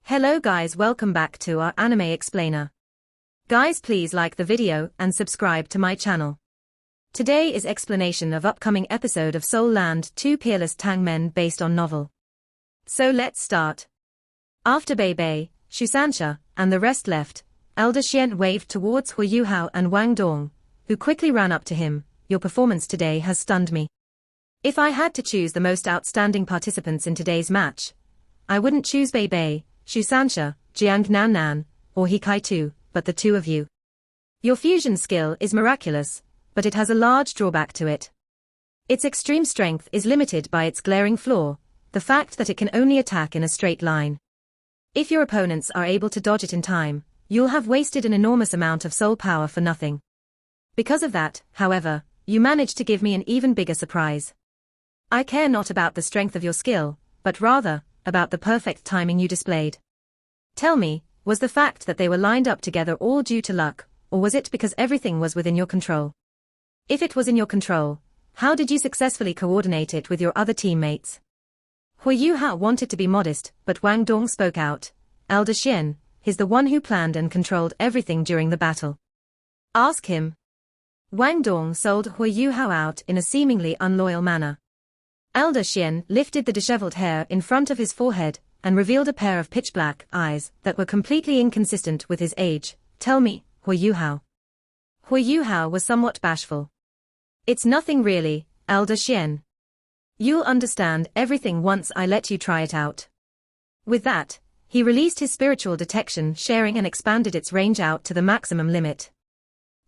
Hello guys, welcome back to our anime explainer. Guys, please like the video and subscribe to my channel. Today is explanation of upcoming episode of Soul Land 2 Peerless Tang Men based on novel. So let's start. After Bei Bei, Shusansha, and the rest left, Elder Xian waved towards Hu Yuhao and Wang Dong, who quickly ran up to him. Your performance today has stunned me. If I had to choose the most outstanding participants in today's match, I wouldn't choose Bei Bei, Shusansha, Jiang Nan Nan, or Hikai Tu, but the two of you. Your fusion skill is miraculous, but it has a large drawback to it. Its extreme strength is limited by its glaring flaw, the fact that it can only attack in a straight line. If your opponents are able to dodge it in time, you'll have wasted an enormous amount of soul power for nothing. Because of that, however, you managed to give me an even bigger surprise. I care not about the strength of your skill, but rather, about the perfect timing you displayed. Tell me, was the fact that they were lined up together all due to luck, or was it because everything was within your control? If it was in your control, how did you successfully coordinate it with your other teammates? Hu Yuhao wanted to be modest, but Wang Dong spoke out. Elder Xian, he's the one who planned and controlled everything during the battle. Ask him. Wang Dong sold Hu Yuhao out in a seemingly unloyal manner. Elder Xian lifted the disheveled hair in front of his forehead and revealed a pair of pitch-black eyes that were completely inconsistent with his age. Tell me, Hu Yuhao. Hu Yuhao was somewhat bashful. It's nothing really, Elder Xian. You'll understand everything once I let you try it out. With that, he released his spiritual detection sharing and expanded its range out to the maximum limit.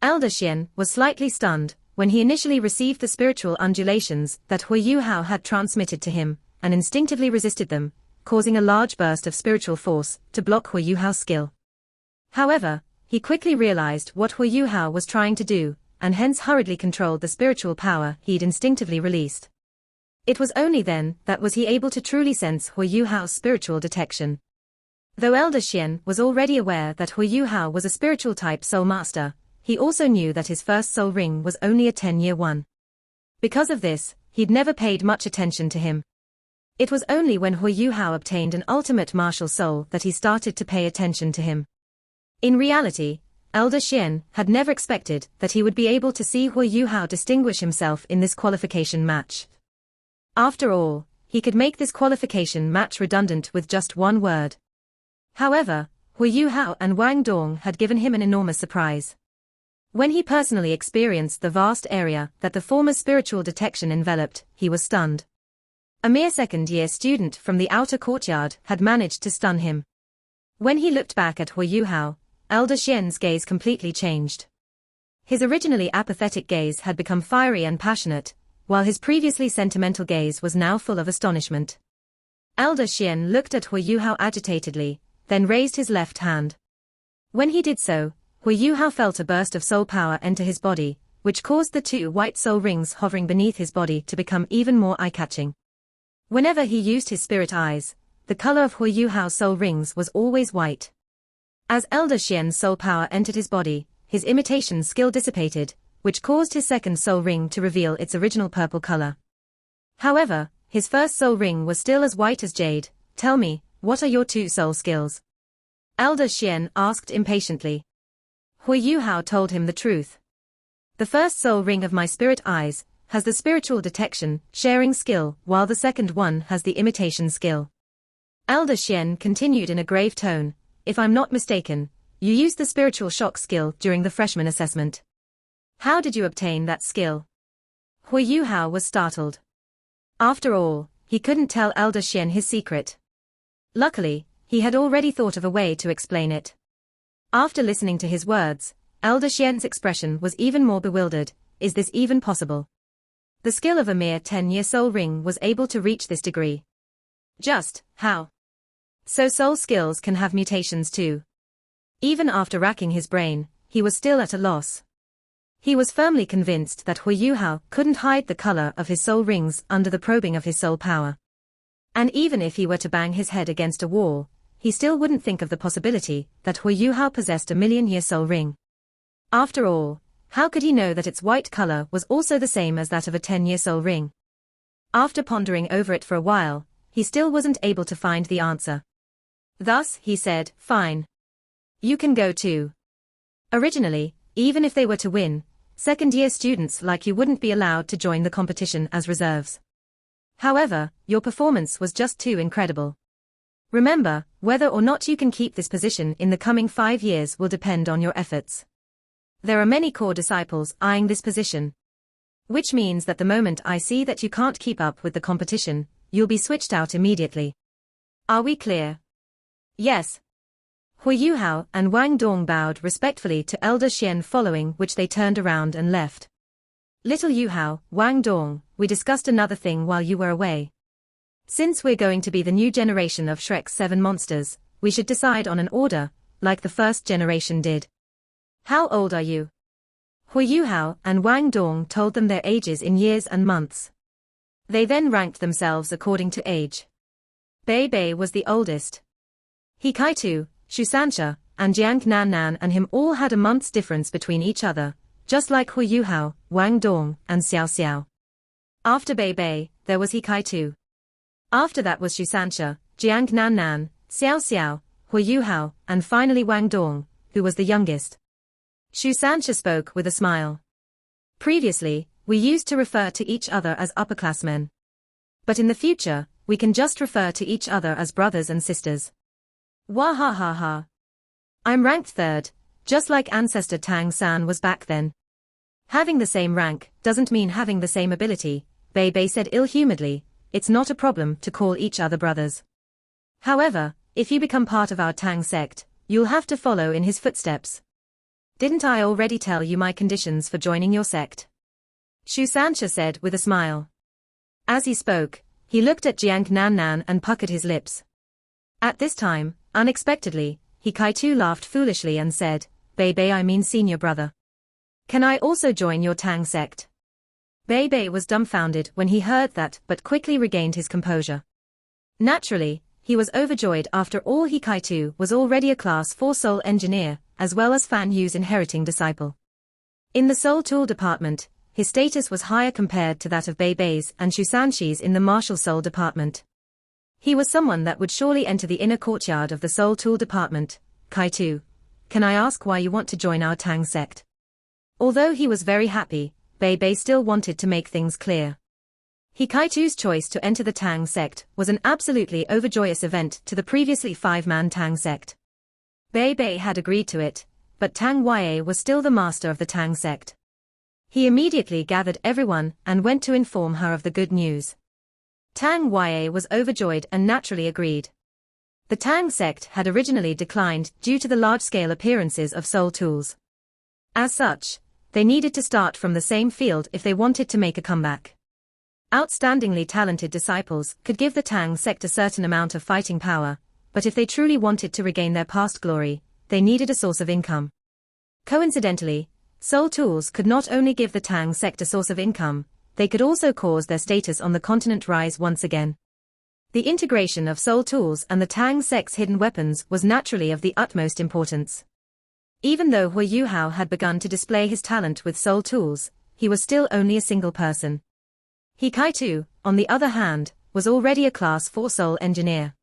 Elder Xian was slightly stunned when he initially received the spiritual undulations that Hu Yuhao had transmitted to him, and instinctively resisted them, causing a large burst of spiritual force to block Hu Yuhao's skill. However, he quickly realized what Hu Yuhao was trying to do, and hence hurriedly controlled the spiritual power he'd instinctively released. It was only then that was he able to truly sense Hu Yuhao's spiritual detection. Though Elder Xian was already aware that Hu Yuhao was a spiritual type soul master, he also knew that his first soul ring was only a 10-year one. Because of this, he'd never paid much attention to him. It was only when Hu Yuhao obtained an ultimate martial soul that he started to pay attention to him. In reality, Elder Xian had never expected that he would be able to see Hu Yuhao distinguish himself in this qualification match. After all, he could make this qualification match redundant with just one word. However, Hu Yuhao and Wang Dong had given him an enormous surprise. When he personally experienced the vast area that the former spiritual detection enveloped, he was stunned. A mere second-year student from the outer courtyard had managed to stun him. When he looked back at Hu Yuhao, Elder Xian's gaze completely changed. His originally apathetic gaze had become fiery and passionate, while his previously sentimental gaze was now full of astonishment. Elder Xian looked at Hu Yuhao agitatedly, then raised his left hand. When he did so, Hu Yuhao felt a burst of soul power enter his body, which caused the two white soul rings hovering beneath his body to become even more eye-catching. Whenever he used his spirit eyes, the color of Hu Yuhao's soul rings was always white. As Elder Xian's soul power entered his body, his imitation skill dissipated, which caused his second soul ring to reveal its original purple color. However, his first soul ring was still as white as jade. Tell me, what are your two soul skills? Elder Xian asked impatiently. Hu Yuhao told him the truth. The first soul ring of my spirit eyes has the spiritual detection, sharing skill, while the second one has the imitation skill. Elder Xian continued in a grave tone, if I'm not mistaken, you used the spiritual shock skill during the freshman assessment. How did you obtain that skill? Hu Yuhao was startled. After all, he couldn't tell Elder Xian his secret. Luckily, he had already thought of a way to explain it. After listening to his words, Elder Xian's expression was even more bewildered. Is this even possible? The skill of a mere 10-year soul ring was able to reach this degree. Just how? So soul skills can have mutations too. Even after racking his brain, he was still at a loss. He was firmly convinced that Hu Yuhao couldn't hide the color of his soul rings under the probing of his soul power. And even if he were to bang his head against a wall, he still wouldn't think of the possibility that Hu Yuhao possessed a million-year soul ring. After all, how could he know that its white color was also the same as that of a 10-year soul ring? After pondering over it for a while, he still wasn't able to find the answer. Thus, he said, fine. You can go too. Originally, even if they were to win, second-year students like you wouldn't be allowed to join the competition as reserves. However, your performance was just too incredible. Remember, whether or not you can keep this position in the coming 5 years will depend on your efforts. There are many core disciples eyeing this position. Which means that the moment I see that you can't keep up with the competition, you'll be switched out immediately. Are we clear? Yes. Hu Yuhao and Wang Dong bowed respectfully to Elder Xian, following which they turned around and left. Little Yuhao, Wang Dong, we discussed another thing while you were away. Since we're going to be the new generation of Shrek's 7 monsters, we should decide on an order, like the first generation did. How old are you? Hu Yuhao and Wang Dong told them their ages in years and months. They then ranked themselves according to age. Bei Bei was the oldest. He Kaitu, Shu Sanxia, and Jiang Nan and him all had a month's difference between each other, just like Hu Yuhao, Wang Dong, and Xiao Xiao. After Bei Bei, there was He Kaitu. After that was Shu Sanxia, Jiang Nan, Xiao Xiao, Hu Yuhao, and finally Wang Dong, who was the youngest. Shu Sanxia spoke with a smile. Previously, we used to refer to each other as upperclassmen. But in the future, we can just refer to each other as brothers and sisters. Wahahaha. I'm ranked 3rd, just like ancestor Tang San was back then. Having the same rank doesn't mean having the same ability, Bei Bei said ill-humouredly. It's not a problem to call each other brothers. However, if you become part of our Tang sect, you'll have to follow in his footsteps. Didn't I already tell you my conditions for joining your sect? Shu Sanxia said with a smile. As he spoke, he looked at Jiang Nan and puckered his lips. At this time, unexpectedly, He Kaitu laughed foolishly and said, Bei Bei, I mean senior brother. Can I also join your Tang sect? Bei Bei was dumbfounded when he heard that, but quickly regained his composure. Naturally, he was overjoyed. After all, He Kaitu was already a Class 4 Soul Engineer, as well as Fan Yu's inheriting disciple. In the Soul Tool department, his status was higher compared to that of Bei Bei's and Shu Sanxi's in the Martial Soul department. He was someone that would surely enter the inner courtyard of the Soul Tool department. Kaitu, can I ask why you want to join our Tang sect? Although he was very happy, Bei Bei still wanted to make things clear. He Kaitu's choice to enter the Tang sect was an absolutely overjoyous event to the previously 5-man Tang sect. Bei Bei had agreed to it, but Tang Yue was still the master of the Tang sect. He immediately gathered everyone and went to inform her of the good news. Tang Yue was overjoyed and naturally agreed. The Tang sect had originally declined due to the large-scale appearances of soul tools. As such, they needed to start from the same field if they wanted to make a comeback. Outstandingly talented disciples could give the Tang sect a certain amount of fighting power, but if they truly wanted to regain their past glory, they needed a source of income. Coincidentally, soul tools could not only give the Tang sect a source of income, they could also cause their status on the continent rise once again. The integration of soul tools and the Tang sect's hidden weapons was naturally of the utmost importance. Even though Hu Yuhao had begun to display his talent with soul tools, he was still only a single person. He Kaitu, on the other hand, was already a Class 4 Soul Engineer.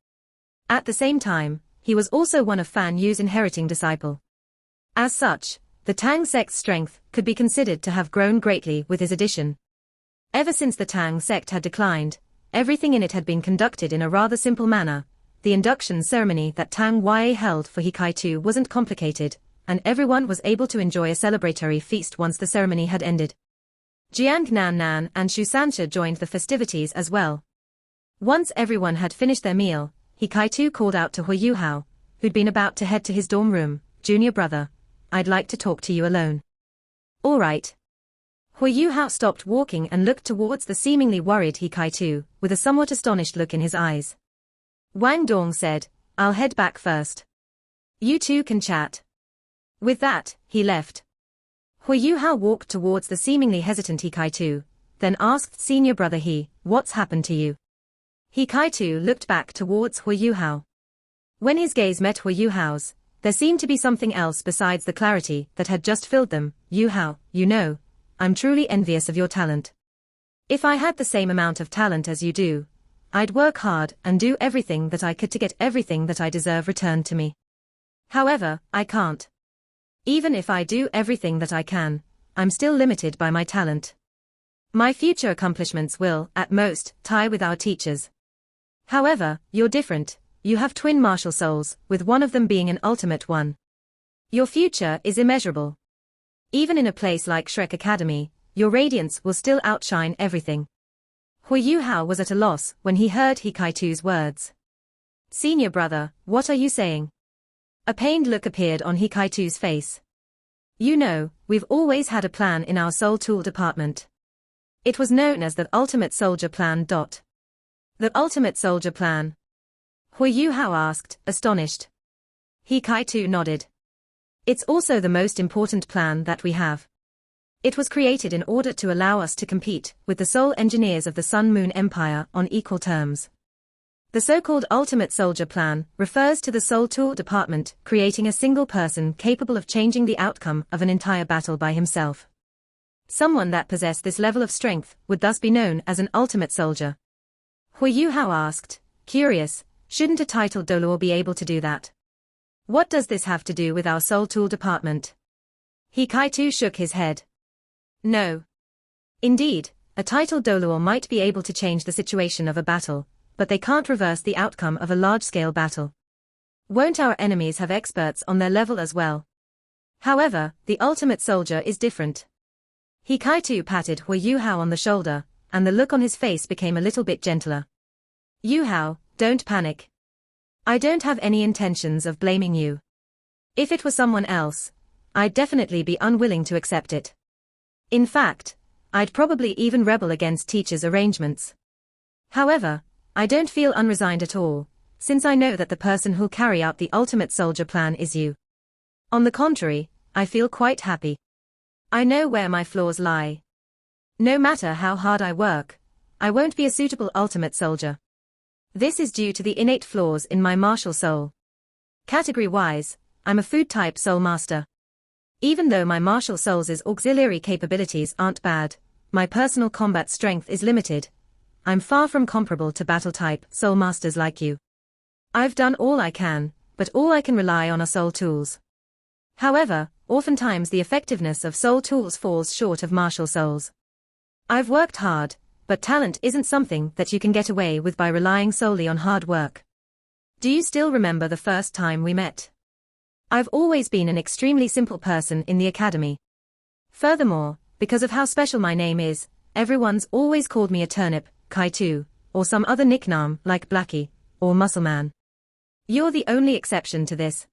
At the same time, he was also one of Fan Yu's inheriting disciple. As such, the Tang sect's strength could be considered to have grown greatly with his addition. Ever since the Tang sect had declined, everything in it had been conducted in a rather simple manner. The induction ceremony that Tang Yue held for He Kaitu wasn't complicated, and everyone was able to enjoy a celebratory feast once the ceremony had ended. Jiang Nan and Shu Sanxia joined the festivities as well. Once everyone had finished their meal, He Kaitu called out to Hu Yuhao, who'd been about to head to his dorm room, "Junior brother, I'd like to talk to you alone." "All right." Hu Yuhao stopped walking and looked towards the seemingly worried He Kaitu, with a somewhat astonished look in his eyes. Wang Dong said, "I'll head back first. You two can chat." With that, he left. Hu Yuhao walked towards the seemingly hesitant He Kaitu, then asked senior brother He, "What's happened to you?" He Kaitu looked back towards Hu Yuhao. When his gaze met Hu Yuhao's, there seemed to be something else besides the clarity that had just filled them. "Yuhao, you know, I'm truly envious of your talent. If I had the same amount of talent as you do, I'd work hard and do everything that I could to get everything that I deserve returned to me. However, I can't. Even if I do everything that I can, I'm still limited by my talent. My future accomplishments will, at most, tie with our teachers. However, you're different. You have twin martial souls, with one of them being an ultimate one. Your future is immeasurable. Even in a place like Shrek Academy, your radiance will still outshine everything. Hui Yuhao was at a loss when he heard Hikaitu's words. Senior brother, what are you saying? A pained look appeared on Hikaitu's face. You know, we've always had a plan in our soul tool department. It was known as the Ultimate Soldier Plan. The Ultimate Soldier Plan? Hui Yuhao asked, astonished. Hikaitu nodded. It's also the most important plan that we have. It was created in order to allow us to compete with the soul engineers of the Sun Moon Empire on equal terms. The so-called Ultimate Soldier Plan refers to the Soul Tool Department creating a single person capable of changing the outcome of an entire battle by himself. Someone that possessed this level of strength would thus be known as an Ultimate Soldier. Hui Yuhao asked, curious, shouldn't a titled Doluo be able to do that? What does this have to do with our Soul Tool Department? Hikaitu shook his head. No. Indeed, a titled Doluo might be able to change the situation of a battle, but they can't reverse the outcome of a large-scale battle. Won't our enemies have experts on their level as well? However, the Ultimate Soldier is different. Hikaitu patted Hui Yuhao on the shoulder, and the look on his face became a little bit gentler. Yuhao, don't panic. I don't have any intentions of blaming you. If it were someone else, I'd definitely be unwilling to accept it. In fact, I'd probably even rebel against teachers' arrangements. However, I don't feel unresigned at all, since I know that the person who'll carry out the Ultimate Soldier Plan is you. On the contrary, I feel quite happy. I know where my flaws lie. No matter how hard I work, I won't be a suitable Ultimate Soldier. This is due to the innate flaws in my martial soul. Category-wise, I'm a food-type soul master. Even though my martial soul's auxiliary capabilities aren't bad, my personal combat strength is limited. I'm far from comparable to battle-type soul masters like you. I've done all I can, but all I can rely on are soul tools. However, oftentimes the effectiveness of soul tools falls short of martial souls. I've worked hard, but talent isn't something that you can get away with by relying solely on hard work. Do you still remember the first time we met? I've always been an extremely simple person in the academy. Furthermore, because of how special my name is, everyone's always called me a turnip, Kaitu, or some other nickname like Blackie, or Muscleman. You're the only exception to this.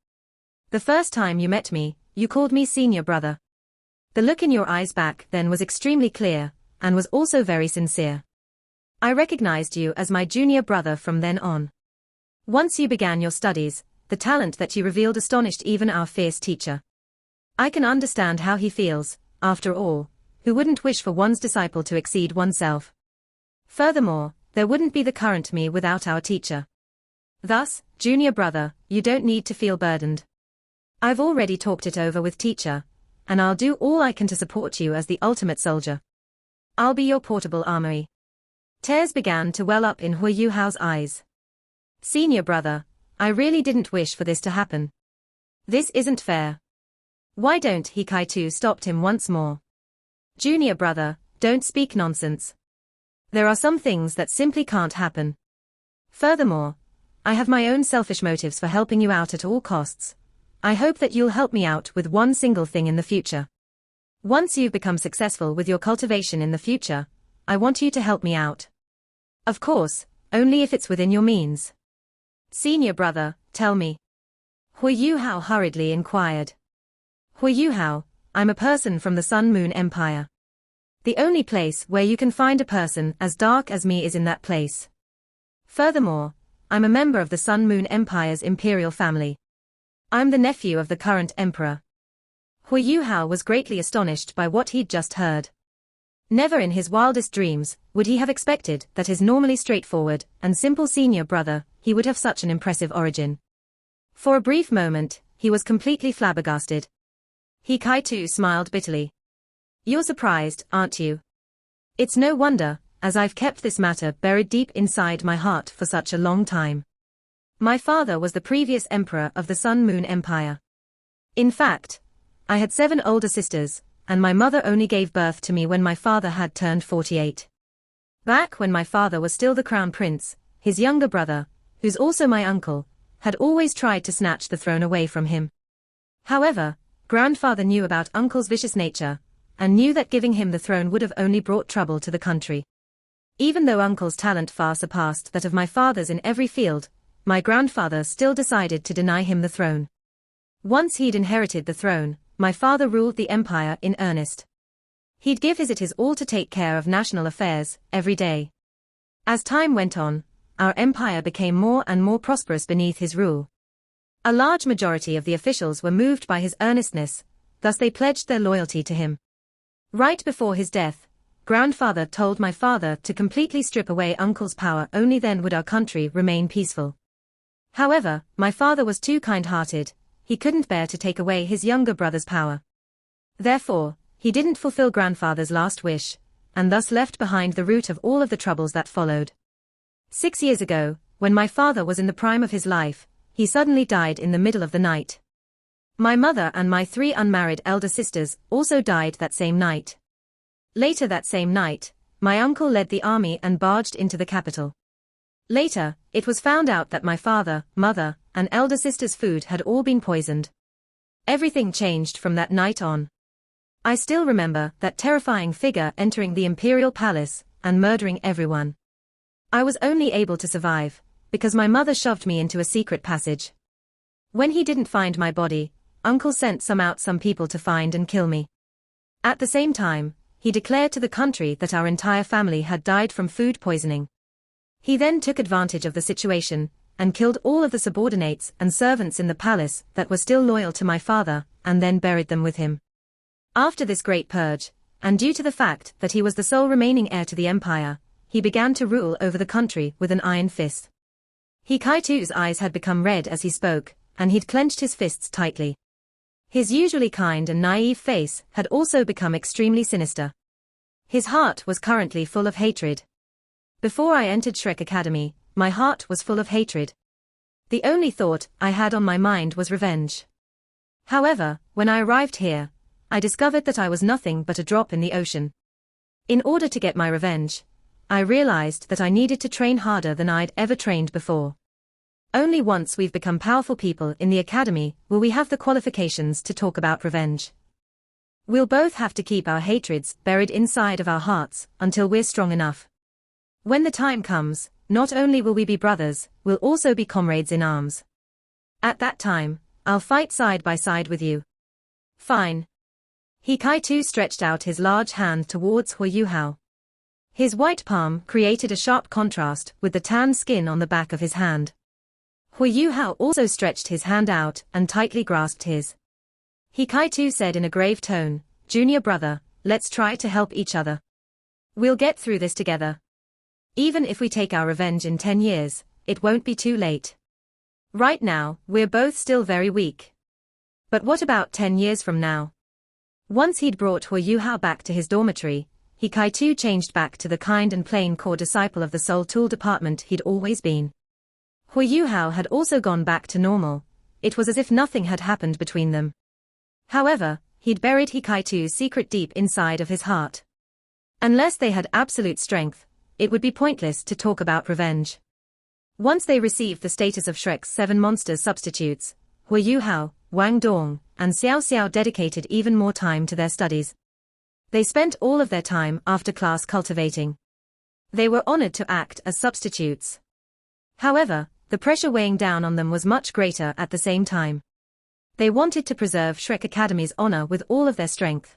The first time you met me, you called me senior brother. The look in your eyes back then was extremely clear, and was also very sincere. I recognized you as my junior brother from then on. Once you began your studies, the talent that you revealed astonished even our fierce teacher. I can understand how he feels, after all, who wouldn't wish for one's disciple to exceed oneself? Furthermore, there wouldn't be the current me without our teacher. Thus, junior brother, you don't need to feel burdened. I've already talked it over with teacher, and I'll do all I can to support you as the Ultimate Soldier. I'll be your portable armory. Tears began to well up in Hui Yuhao's eyes. Senior brother, I really didn't wish for this to happen. This isn't fair. Why don't Hikaitu stopped him once more. Junior brother, don't speak nonsense. There are some things that simply can't happen. Furthermore, I have my own selfish motives for helping you out at all costs. I hope that you'll help me out with one single thing in the future. Once you've become successful with your cultivation in the future, I want you to help me out. Of course, only if it's within your means. Senior brother, tell me. Hui Yuhao hurriedly inquired. Hui Yuhao, I'm a person from the Sun Moon Empire. The only place where you can find a person as dark as me is in that place. Furthermore, I'm a member of the Sun Moon Empire's imperial family. I'm the nephew of the current emperor. Hui Yuhao was greatly astonished by what he'd just heard. Never in his wildest dreams would he have expected that his normally straightforward and simple senior brother, he would have such an impressive origin. For a brief moment, he was completely flabbergasted. Hikaitu smiled bitterly. You're surprised, aren't you? It's no wonder, as I've kept this matter buried deep inside my heart for such a long time. My father was the previous emperor of the Sun Moon Empire. In fact, I had 7 older sisters, and my mother only gave birth to me when my father had turned 48. Back when my father was still the crown prince, his younger brother, who's also my uncle, had always tried to snatch the throne away from him. However, grandfather knew about uncle's vicious nature, and knew that giving him the throne would have only brought trouble to the country. Even though uncle's talent far surpassed that of my father's in every field, my grandfather still decided to deny him the throne. Once he'd inherited the throne, my father ruled the empire in earnest. He'd give his all to take care of national affairs, every day. As time went on, our empire became more and more prosperous beneath his rule. A large majority of the officials were moved by his earnestness, thus they pledged their loyalty to him. Right before his death, grandfather told my father to completely strip away uncle's power, only then would our country remain peaceful. However, my father was too kind-hearted, he couldn't bear to take away his younger brother's power. Therefore, he didn't fulfill grandfather's last wish, and thus left behind the root of all of the troubles that followed. 6 years ago, when my father was in the prime of his life, he suddenly died in the middle of the night. My mother and my 3 unmarried elder sisters also died that same night. Later that same night, my uncle led the army and barged into the capital. Later, it was found out that my father, mother, and elder sister's food had all been poisoned. Everything changed from that night on. I still remember that terrifying figure entering the imperial palace and murdering everyone. I was only able to survive because my mother shoved me into a secret passage. When he didn't find my body, uncle sent some people to find and kill me. At the same time, he declared to the country that our entire family had died from food poisoning. He then took advantage of the situation and killed all of the subordinates and servants in the palace that were still loyal to my father, and then buried them with him. After this great purge, and due to the fact that he was the sole remaining heir to the empire, he began to rule over the country with an iron fist. Hikaitu's eyes had become red as he spoke, and he'd clenched his fists tightly. His usually kind and naive face had also become extremely sinister. His heart was currently full of hatred. Before I entered Shrek Academy, my heart was full of hatred. The only thought I had on my mind was revenge. However, when I arrived here, I discovered that I was nothing but a drop in the ocean. In order to get my revenge, I realized that I needed to train harder than I'd ever trained before. Only once we've become powerful people in the academy will we have the qualifications to talk about revenge. We'll both have to keep our hatreds buried inside of our hearts until we're strong enough. When the time comes, not only will we be brothers, we'll also be comrades in arms. At that time, I'll fight side by side with you. Fine. Hikaitu stretched out his large hand towards Huayuhao. His white palm created a sharp contrast with the tan skin on the back of his hand. Huayuhao also stretched his hand out and tightly grasped his. Hikaitu said in a grave tone, "Junior brother, let's try to help each other. We'll get through this together. Even if we take our revenge in 10 years, it won't be too late. Right now, we're both still very weak. But what about 10 years from now?" Once he'd brought Huayuhao back to his dormitory, Hikaitu changed back to the kind and plain core disciple of the Soul Tool department he'd always been. Huayuhao had also gone back to normal. It was as if nothing had happened between them. However, he'd buried Hikaitu's secret deep inside of his heart. Unless they had absolute strength, it would be pointless to talk about revenge. Once they received the status of Shrek's 7 monsters substitutes, Huayuhao, Wang Dong, and Xiao Xiao dedicated even more time to their studies. They spent all of their time after class cultivating. They were honored to act as substitutes. However, the pressure weighing down on them was much greater at the same time. They wanted to preserve Shrek Academy's honor with all of their strength.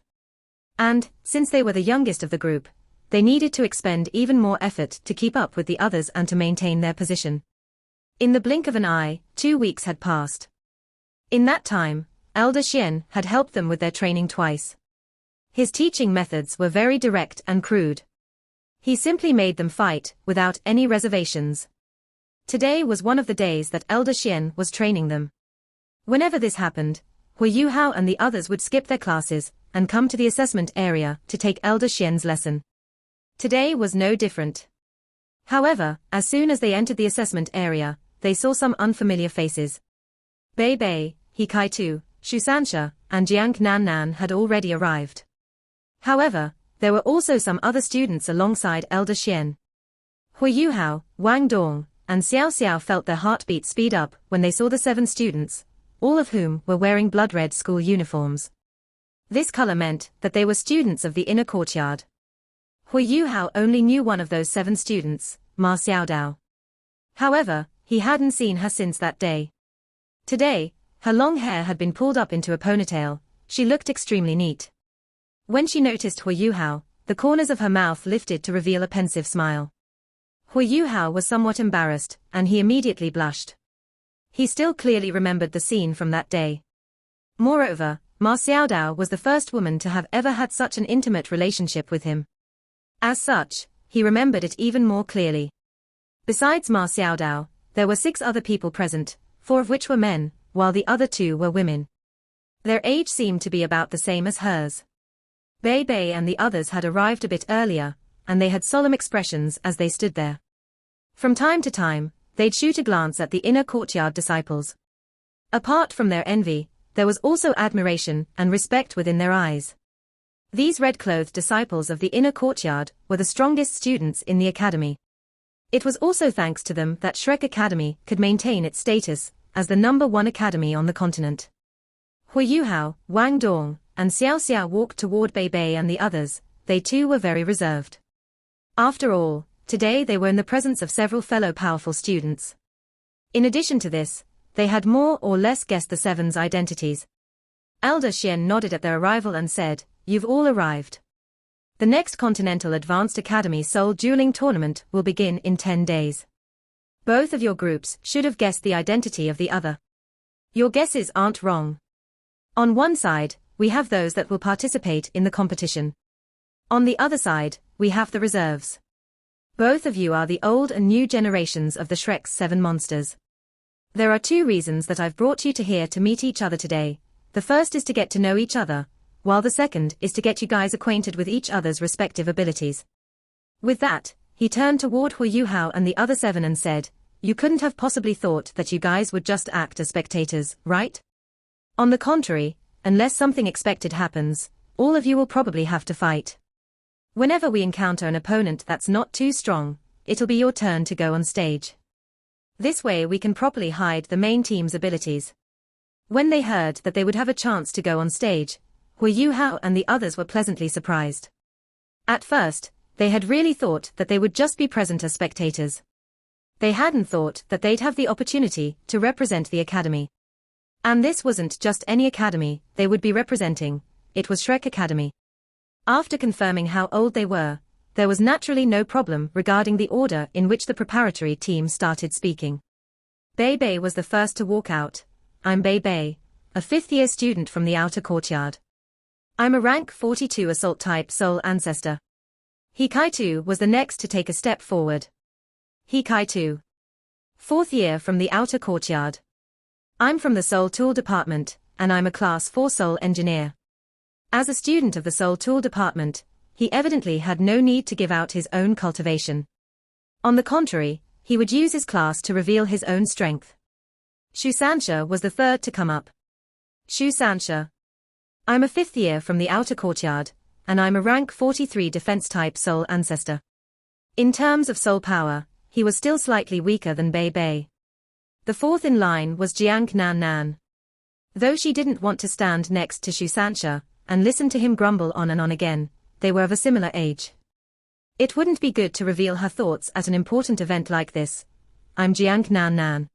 And, since they were the youngest of the group, they needed to expend even more effort to keep up with the others and to maintain their position. In the blink of an eye, 2 weeks had passed. In that time, Elder Xian had helped them with their training twice. His teaching methods were very direct and crude. He simply made them fight, without any reservations. Today was one of the days that Elder Xian was training them. Whenever this happened, Huayuhao and the others would skip their classes and come to the assessment area to take Elder Xian's lesson. Today was no different. However, as soon as they entered the assessment area, they saw some unfamiliar faces. Bei Bei, He Kai-tu, Shu Sansha, and Jiang Nan Nan had already arrived. However, there were also some other students alongside Elder Xian. Hui Yuhao, Wang Dong, and Xiao Xiao felt their heartbeats speed up when they saw the 7 students, all of whom were wearing blood-red school uniforms. This color meant that they were students of the inner courtyard. Hui Yuhao only knew one of those 7 students, Ma Xiaodao. However, he hadn't seen her since that day. Today, her long hair had been pulled up into a ponytail. She looked extremely neat. When she noticed Hui Yuhao, the corners of her mouth lifted to reveal a pensive smile. Hui Yuhao was somewhat embarrassed, and he immediately blushed. He still clearly remembered the scene from that day. Moreover, Ma Xiaodao was the first woman to have ever had such an intimate relationship with him. As such, he remembered it even more clearly. Besides Ma Xiaodao, there were 6 other people present, 4 of which were men, while the other 2 were women. Their age seemed to be about the same as hers. Bei Bei and the others had arrived a bit earlier, and they had solemn expressions as they stood there. From time to time, they'd shoot a glance at the inner courtyard disciples. Apart from their envy, there was also admiration and respect within their eyes. These red-clothed disciples of the inner courtyard were the strongest students in the academy. It was also thanks to them that Shrek Academy could maintain its status as the #1 academy on the continent. Hui Yuhao, Wang Dong, and Xiao Xiao walked toward Bei Bei and the others. They too were very reserved. After all, today they were in the presence of several fellow powerful students. In addition to this, they had more or less guessed the 7's identities. Elder Xian nodded at their arrival and said, "You've all arrived. The next Continental Advanced Academy Soul Dueling Tournament will begin in 10 days. Both of your groups should have guessed the identity of the other. Your guesses aren't wrong. On one side, we have those that will participate in the competition. On the other side, we have the reserves. Both of you are the old and new generations of the Shrek's 7 monsters. There are 2 reasons that I've brought you to here to meet each other today. The first is to get to know each other, while the second is to get you guys acquainted with each other's respective abilities." With that, he turned toward Hui Yuhao and the other 7 and said, "You couldn't have possibly thought that you guys would just act as spectators, right? On the contrary, unless something expected happens, all of you will probably have to fight. Whenever we encounter an opponent that's not too strong, it'll be your turn to go on stage. This way we can properly hide the main team's abilities." When they heard that they would have a chance to go on stage, Hui Yuhao and the others were pleasantly surprised. At first, they had really thought that they would just be present as spectators. They hadn't thought that they'd have the opportunity to represent the academy. And this wasn't just any academy they would be representing, it was Shrek Academy. After confirming how old they were, there was naturally no problem regarding the order in which the preparatory team started speaking. Bei Bei was the first to walk out. "I'm Bei Bei, a 5th-year student from the outer courtyard. I'm a rank 42 assault-type soul ancestor." He Kai-tu was the next to take a step forward. "He Kai-tu. 4th year from the outer courtyard. I'm from the Soul Tool Department, and I'm a Class 4 Soul Engineer." As a student of the Soul Tool Department, he evidently had no need to give out his own cultivation. On the contrary, he would use his class to reveal his own strength. Shu Sansha was the third to come up. "Shu Sansha. I'm a 5th year from the outer courtyard, and I'm a rank 43 defense-type soul ancestor." In terms of soul power, he was still slightly weaker than Bei Bei. The 4th in line was Jiang Nan Nan. Though she didn't want to stand next to Shu Sansha and listen to him grumble on and on again, they were of a similar age. It wouldn't be good to reveal her thoughts at an important event like this. "I'm Jiang Nan Nan.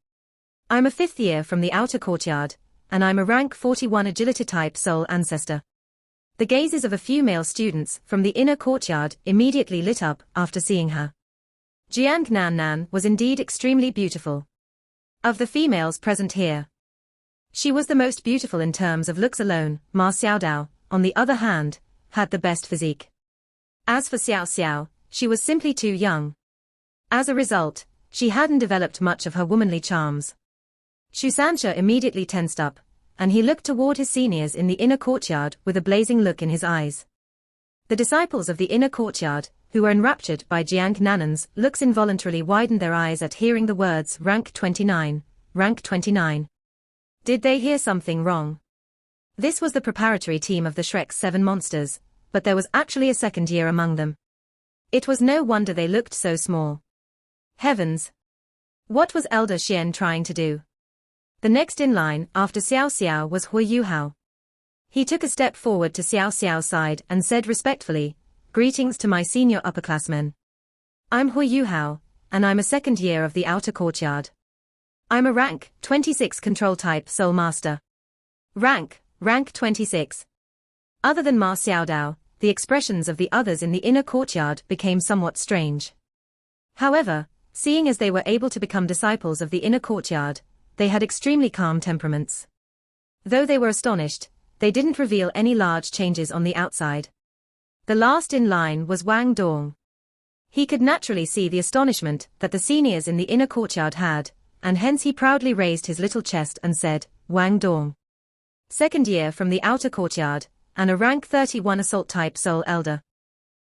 I'm a 5th year from the outer courtyard, and I'm a rank 41 agility-type soul ancestor." The gazes of a few male students from the inner courtyard immediately lit up after seeing her. Jiang Nan Nan was indeed extremely beautiful. Of the females present here, she was the most beautiful in terms of looks alone. Ma Xiaodao, on the other hand, had the best physique. As for Xiao Xiao, she was simply too young. As a result, she hadn't developed much of her womanly charms. Shu Sansha immediately tensed up, and he looked toward his seniors in the inner courtyard with a blazing look in his eyes. The disciples of the inner courtyard who were enraptured by Jiang Nanan's looks, involuntarily widened their eyes at hearing the words rank 29, rank 29. Did they hear something wrong? This was the preparatory team of the Shrek's 7 monsters, but there was actually a second year among them. It was no wonder they looked so small. Heavens! What was Elder Xian trying to do? The next in line after Xiao Xiao was Hui Yuhao. He took a step forward to Xiao Xiao's side and said respectfully, "Greetings to my senior upperclassmen. I'm Hui Yuhao, and I'm a second year of the outer courtyard. I'm a rank 26 control type soul master." Rank 26. Other than Ma Xiaodao, the expressions of the others in the inner courtyard became somewhat strange. However, seeing as they were able to become disciples of the inner courtyard, they had extremely calm temperaments. Though they were astonished, they didn't reveal any large changes on the outside. The last in line was Wang Dong. He could naturally see the astonishment that the seniors in the inner courtyard had, and hence he proudly raised his little chest and said, "Wang Dong. Second year from the outer courtyard, and a rank 31 assault-type soul elder."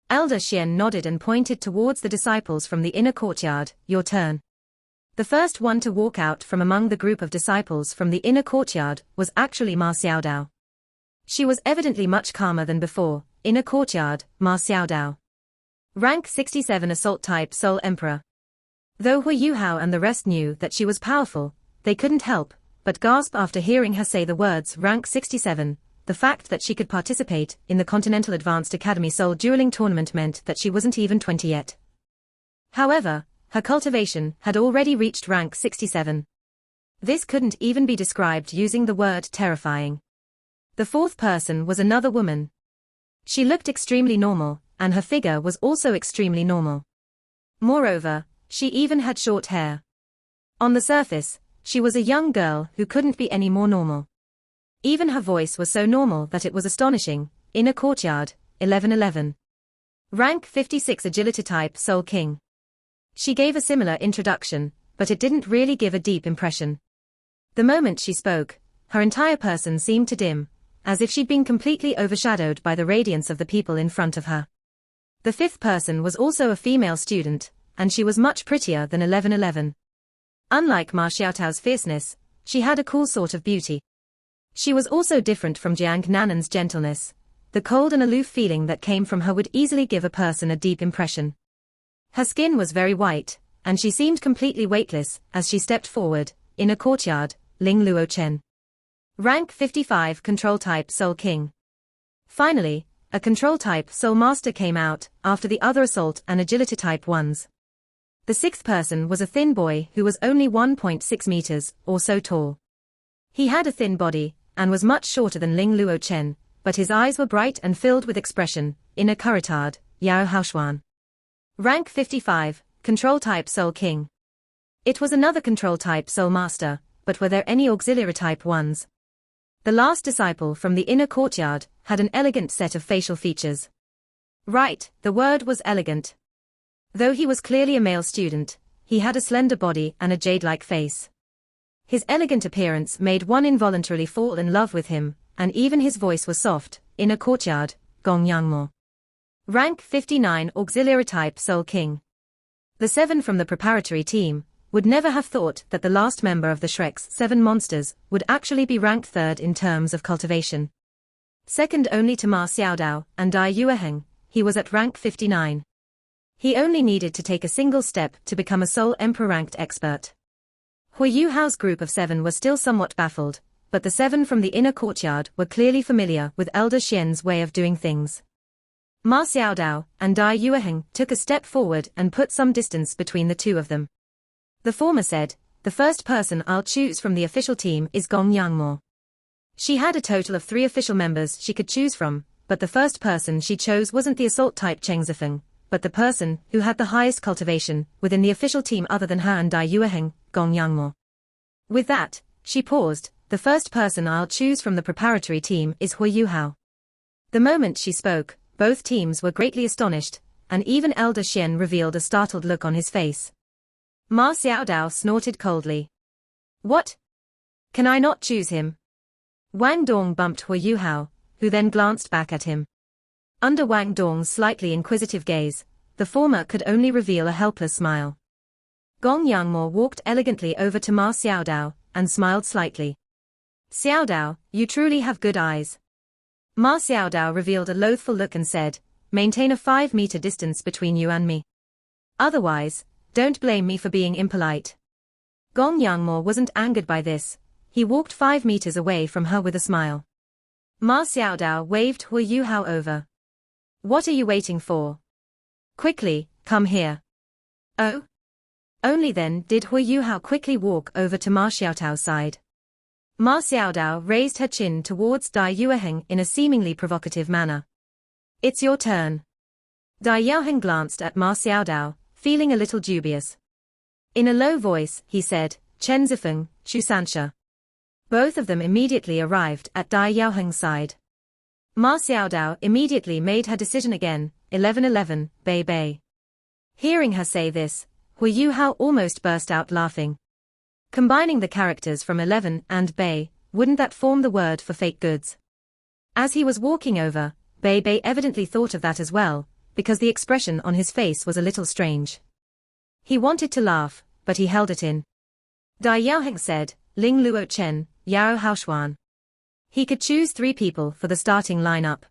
Elder Xian nodded and pointed towards the disciples from the inner courtyard. "Your turn." The first one to walk out from among the group of disciples from the inner courtyard was actually Ma Xiaodao. She was evidently much calmer than before. Inner courtyard, Ma Xiaodao. Rank 67 assault-type soul emperor. Though Hui Yuhao and the rest knew that she was powerful, they couldn't help but gasp after hearing her say the words rank 67. The fact that she could participate in the Continental Advanced Academy Soul Dueling Tournament meant that she wasn't even 20 yet. However, her cultivation had already reached rank 67. This couldn't even be described using the word terrifying. The fourth person was another woman. She looked extremely normal, and her figure was also extremely normal. Moreover, she even had short hair. On the surface, she was a young girl who couldn't be any more normal. Even her voice was so normal that it was astonishing. Inner courtyard, 1111. Rank 56 agility type soul king. She gave a similar introduction, but it didn't really give a deep impression. The moment she spoke, her entire person seemed to dim, as if she'd been completely overshadowed by the radiance of the people in front of her. The fifth person was also a female student, and she was much prettier than 1111. Unlike Ma Xiaotao's fierceness, she had a cool sort of beauty. She was also different from Jiang Nanan's gentleness. The cold and aloof feeling that came from her would easily give a person a deep impression. Her skin was very white, and she seemed completely weightless as she stepped forward. Inner courtyard, Ling Luo Chen. Rank 55 control type soul king. Finally, a control type soul master came out after the other assault and agility type ones. The sixth person was a thin boy who was only 1.6 meters or so tall. He had a thin body and was much shorter than Ling Luo Chen, but his eyes were bright and filled with expression. Inner courtyard, Yao Haoshuan. Rank 55, control type soul king. It was another control type soul master, but were there any auxiliary type ones? The last disciple from the inner courtyard had an elegant set of facial features. Right, the word was elegant. Though he was clearly a male student, he had a slender body and a jade-like face. His elegant appearance made one involuntarily fall in love with him, and even his voice was soft. Inner courtyard, Gong Yangmo. Rank 59 auxiliary type soul king. The 7 from the preparatory team would never have thought that the last member of the Shrek's 7 monsters would actually be ranked 3rd in terms of cultivation. Second only to Ma Xiaodao and Dai Yueheng, he was at rank 59. He only needed to take a single step to become a Soul Emperor ranked expert. Hui Yuhao's group of 7 was still somewhat baffled, but the 7 from the inner courtyard were clearly familiar with Elder Xian's way of doing things. Ma Xiaodao and Dai Yueheng took a step forward and put some distance between the two of them. The former said, "The first person I'll choose from the official team is Gong Yangmo." She had a total of 3 official members she could choose from, but the first person she chose wasn't the assault-type Cheng Zifeng, but the person who had the highest cultivation within the official team other than her and Dai Yueheng, Gong Yangmo. With that, she paused. "The first person I'll choose from the preparatory team is Hui Yuhao." The moment she spoke, both teams were greatly astonished, and even Elder Xian revealed a startled look on his face. Ma Xiaodao snorted coldly. "What? Can I not choose him?" Wang Dong bumped Hui Yuhao, who then glanced back at him. Under Wang Dong's slightly inquisitive gaze, the former could only reveal a helpless smile. Gong Yangmo walked elegantly over to Ma Xiaodao and smiled slightly. Xiaodao, you truly have good eyes. Ma Xiaodao revealed a loathful look and said, maintain a 5-meter distance between you and me. Otherwise, don't blame me for being impolite. Gong Yangmo wasn't angered by this. He walked 5 meters away from her with a smile. Ma Xiaodao waved Hu Yuhao over. What are you waiting for? Quickly, come here. Oh? Only then did Hu Yuhao quickly walk over to Ma Xiaodao's side. Ma Xiaodao raised her chin towards Dai Yueheng in a seemingly provocative manner. It's your turn. Dai Yueheng glanced at Ma Xiaodao, feeling a little dubious. In a low voice, he said, Chen Zifeng, Xu Sansha. Both of them immediately arrived at Dai Yueheng's side. Ma Xiaodao immediately made her decision again, 11:11, Bei Bei. Hearing her say this, Hu Yuhao almost burst out laughing. Combining the characters from 11 and Bei, wouldn't that form the word for fake goods? As he was walking over, Bei Bei evidently thought of that as well, because the expression on his face was a little strange. He wanted to laugh, but he held it in. Dai Yueheng said, Ling Luo Chen, Yao Haoshuan. He could choose 3 people for the starting lineup.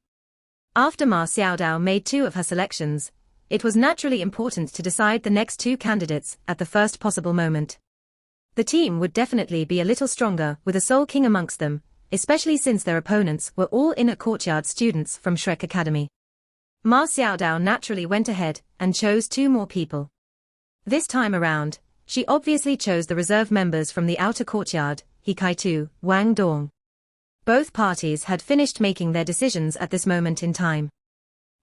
After Ma Xiaodao made 2 of her selections, it was naturally important to decide the next 2 candidates at the first possible moment. The team would definitely be a little stronger with a Soul King amongst them, especially since their opponents were all inner courtyard students from Shrek Academy. Ma Xiaodao naturally went ahead and chose 2 more people. This time around, she obviously chose the reserve members from the outer courtyard, He Kai-tu, Wang Dong. Both parties had finished making their decisions at this moment in time.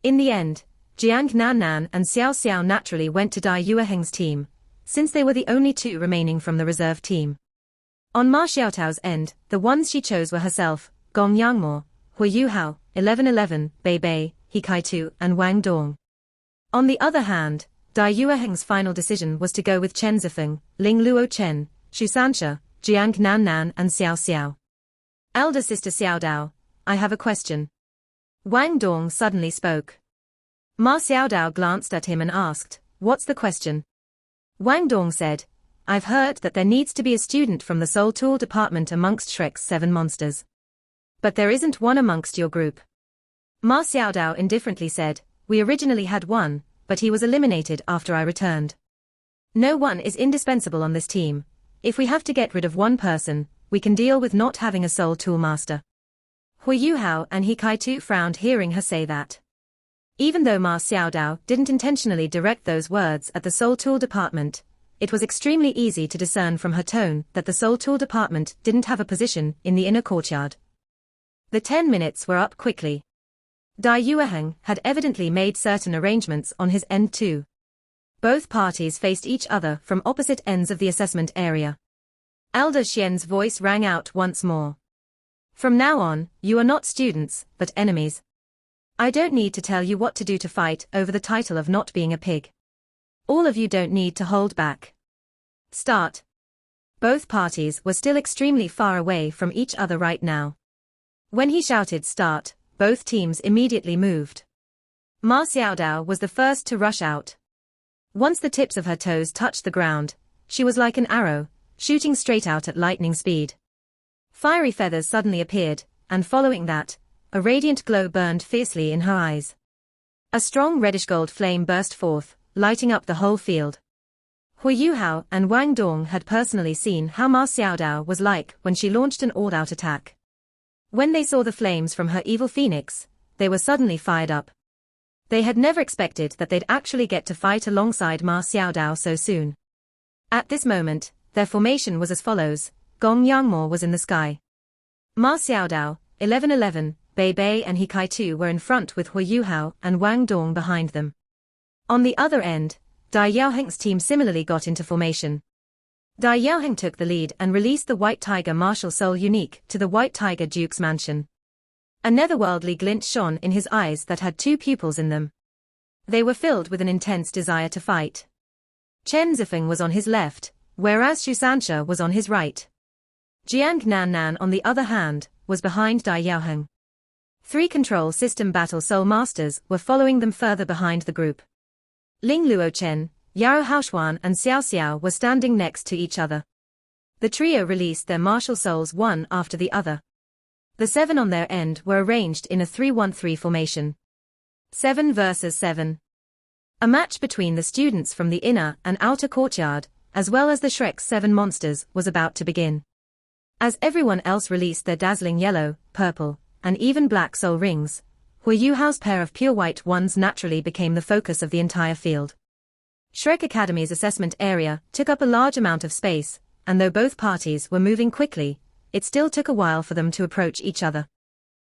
In the end, Jiang Nannan and Xiao Xiao naturally went to Dai Yueheng's team, since they were the only 2 remaining from the reserve team. On Ma Xiaodao's end, the ones she chose were herself, Gong Yangmo, Hu Yuhao, 11:11, Bei Bei, He Kai-tu, and Wang Dong. On the other hand, Dai Yueheng's final decision was to go with Chen Zifeng, Ling Luo Chen, Xu Sansha, Jiang Nannan and Xiao Xiao. Elder sister Xiaodao, I have a question. Wang Dong suddenly spoke. Ma Xiaodao glanced at him and asked, what's the question? Wang Dong said, I've heard that there needs to be a student from the Soul Tool department amongst Shrek's 7 monsters. But there isn't one amongst your group. Ma Xiaodao indifferently said, we originally had one, but he was eliminated after I returned. No one is indispensable on this team. If we have to get rid of one person, we can deal with not having a Soul Tool master. Hu Yuhao and He Kai-tu frowned hearing her say that. Even though Ma Xiaodao didn't intentionally direct those words at the Soul Tool department, it was extremely easy to discern from her tone that the Soul Tool department didn't have a position in the inner courtyard. The 10 minutes were up quickly. Dai Yueheng had evidently made certain arrangements on his end too. Both parties faced each other from opposite ends of the assessment area. Elder Xian's voice rang out once more. From now on, you are not students, but enemies. I don't need to tell you what to do to fight over the title of not being a pig. All of you don't need to hold back. Start. Both parties were still extremely far away from each other right now. When he shouted start, both teams immediately moved. Ma Xiaodao was the first to rush out. Once the tips of her toes touched the ground, she was like an arrow, shooting straight out at lightning speed. Fiery feathers suddenly appeared, and following that, a radiant glow burned fiercely in her eyes. A strong reddish-gold flame burst forth, lighting up the whole field. Hu Yuhao and Wang Dong had personally seen how Ma Xiaodao was like when she launched an all-out attack. When they saw the flames from her evil phoenix, they were suddenly fired up. They had never expected that they'd actually get to fight alongside Ma Xiaodao so soon. At this moment, their formation was as follows: Gong Yangmo was in the sky. Ma Xiaodao, 11:11, Bei Bei and He Kai-tu were in front with Hu Yuhao and Wang Dong behind them. On the other end, Dai Yueheng's team similarly got into formation. Dai Yueheng took the lead and released the White Tiger Martial Soul unique to the White Tiger Duke's mansion. A netherworldly glint shone in his eyes that had 2 pupils in them. They were filled with an intense desire to fight. Chen Zifeng was on his left, whereas Xu Sansha was on his right. Jiang Nannan, on the other hand, was behind Dai Yueheng. 3 control system battle soul masters were following them further behind the group. Ling Luochen, Yao Haoshuan and Xiao Xiao were standing next to each other. The trio released their martial souls one after the other. The 7 on their end were arranged in a 3-1-3 formation. 7 versus 7. A match between the students from the inner and outer courtyard, as well as the Shrek's 7 monsters, was about to begin. As everyone else released their dazzling yellow, purple, and even black soul rings, Hui Yuhao's pair of pure white ones naturally became the focus of the entire field. Shrek Academy's assessment area took up a large amount of space, and though both parties were moving quickly, it still took a while for them to approach each other.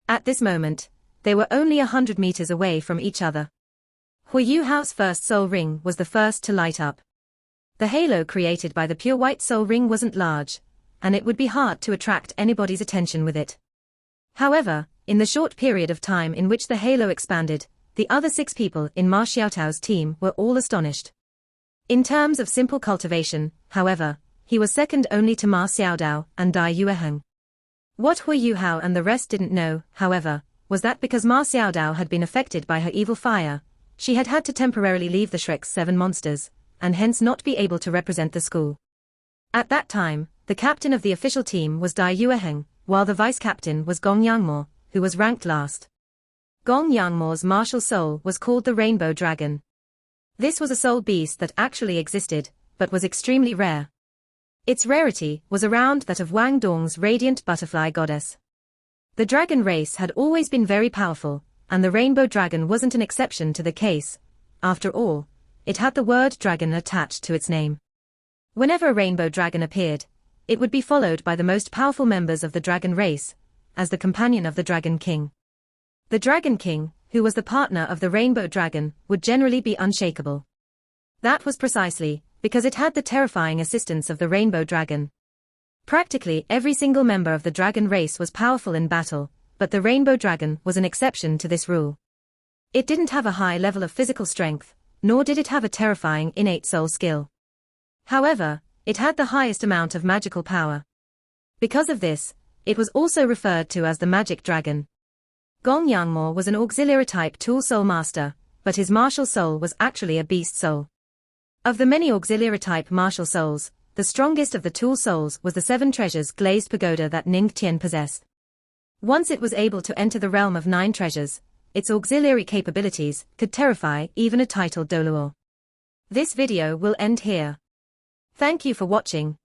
At this moment, they were only 100 meters away from each other. Hui Yuhao's first soul ring was the first to light up. The halo created by the pure white soul ring wasn't large, and it would be hard to attract anybody's attention with it. However, in the short period of time in which the halo expanded, the other 6 people in Ma Xiaotao's team were all astonished. In terms of simple cultivation, however, he was second only to Ma Xiaodao and Dai Yueheng. What Hui Yuhao and the rest didn't know, however, was that because Ma Xiaodao had been affected by her evil fire, she had had to temporarily leave the Shrek's 7 monsters, and hence not be able to represent the school. At that time, the captain of the official team was Dai Yueheng, while the vice-captain was Gong Yangmo, who was ranked last. Gong Yangmo's martial soul was called the Rainbow Dragon. This was a soul beast that actually existed, but was extremely rare. Its rarity was around that of Wang Dong's radiant butterfly goddess. The dragon race had always been very powerful, and the Rainbow Dragon wasn't an exception to the case. After all, it had the word dragon attached to its name. Whenever a Rainbow Dragon appeared, it would be followed by the most powerful members of the dragon race, as the companion of the Dragon King. The Dragon King, who was the partner of the Rainbow Dragon, would generally be unshakable. That was precisely because it had the terrifying assistance of the Rainbow Dragon. Practically every single member of the dragon race was powerful in battle, but the Rainbow Dragon was an exception to this rule. It didn't have a high level of physical strength, nor did it have a terrifying innate soul skill. However, it had the highest amount of magical power. Because of this, it was also referred to as the Magic Dragon. Gong Yangmo was an auxiliary-type tool soul master, but his martial soul was actually a beast soul. Of the many auxiliary-type martial souls, the strongest of the tool souls was the 7 treasures glazed pagoda that Ning Tian possessed. Once it was able to enter the realm of 9 treasures, its auxiliary capabilities could terrify even a titled Doluo. This video will end here. Thank you for watching.